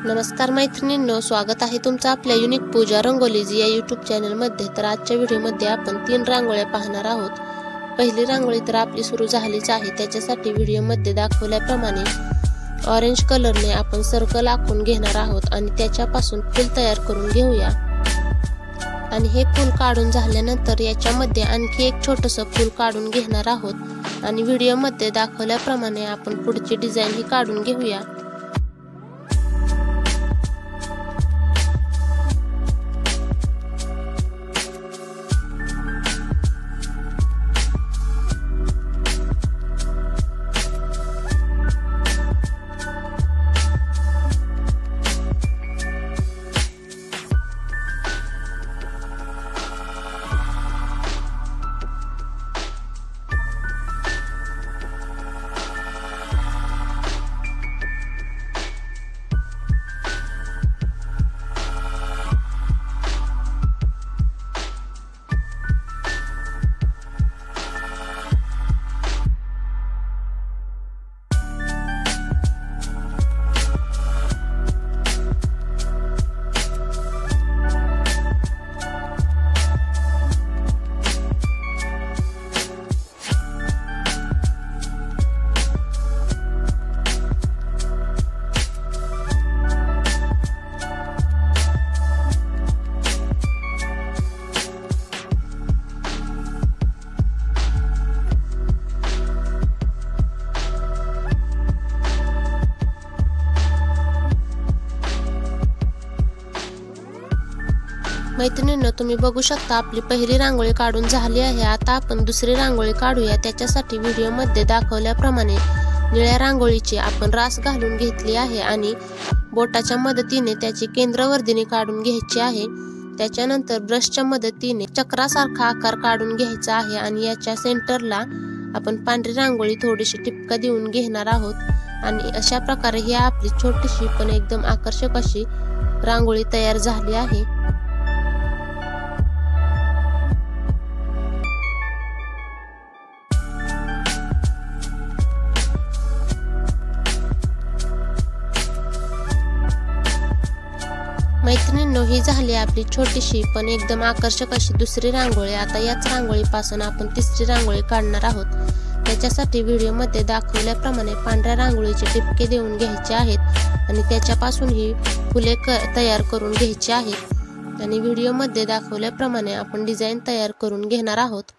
नमस्कार मैत्रिणींनो, स्वागत आहे तुमचं आपल्या युनिक पूजा रंगोलीजी या यूट्यूब चॅनलमध्ये। तर आजच्या व्हिडिओमध्ये आपण 3 रांगोळ्या पाहणार आहोत। पहिली रांगोळी तर आपली सुरू झालीच आहे। त्याच्यासाठी व्हिडिओमध्ये दाखवल्याप्रमाणे ऑरेंज कलरने आपण सर्कल आखून घेणार आहोत आणि त्याच्यापासून फूल तयार करून घेऊया। आणि हे फूल काढून झाल्यानंतर याच्यामध्ये आणखी एक छोटंसं फूल काढून घेणार आहोत आणि व्हिडिओमध्ये दाखवल्याप्रमाणे आपण पुढची डिझाइन ही काढून घेऊया। मैत्रिणींनो, तुम्ही बघू शकता आपली पहिली रांगोळी काढून झाली आहे। आता आपण दुसरी रांगोळी काढूया। त्याच्यासाठी व्हिडिओमध्ये दाखवल्याप्रमाणे निळ्या रांगोळीची आपण रास घालून घेतली आहे आणि बोटाच्या मदतीने त्याची केंद्रवर्धिनी काढून घ्यायची आहे। त्याच्यानंतर ब्रशच्या मदतीने चक्रासारखा आकार काढून घ्यायचा आहे आणि याच्या सेंटरला आपण पांढरी रांगोळी थोडीशी टिपका देऊन घेणार आहोत। आणि अशा प्रकारे ही आपली छोटीशी पण एकदम आकर्षक अशी रांगोळी तयार झाली आहे। मैत्रिणींनो, ही झाली आपली छोटीशी पण एकदम आकर्षक अशी दुसरी रांगोळी। आता याच रांगोळीपासून आपण तिसरी रांगोळी काढणार आहोत। त्याच्यासाठी व्हिडिओमध्ये दाखवल्याप्रमाणे पांढऱ्या रांगोळीचे टिपके देऊन घ्यायचे आहेत आणि त्याच्यापासून ही फुले तयार करून घ्यायची आहेत आणि व्हिडिओमध्ये दाखवल्याप्रमाणे आपण डिझाइन तयार करून घेणार आहोत।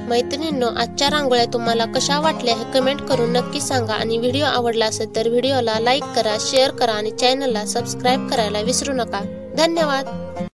मैत्रिणींनो, आजच्या रांगोळ्या तुम्हाला कशा वाटल्या हे कमेंट करून नक्की सांगा आणि व्हिडिओ आवडला असेल तर व्हिडिओला लाईक करा, शेअर करा आणि चॅनलला सबस्क्राईब करायला विसरू नका। धन्यवाद।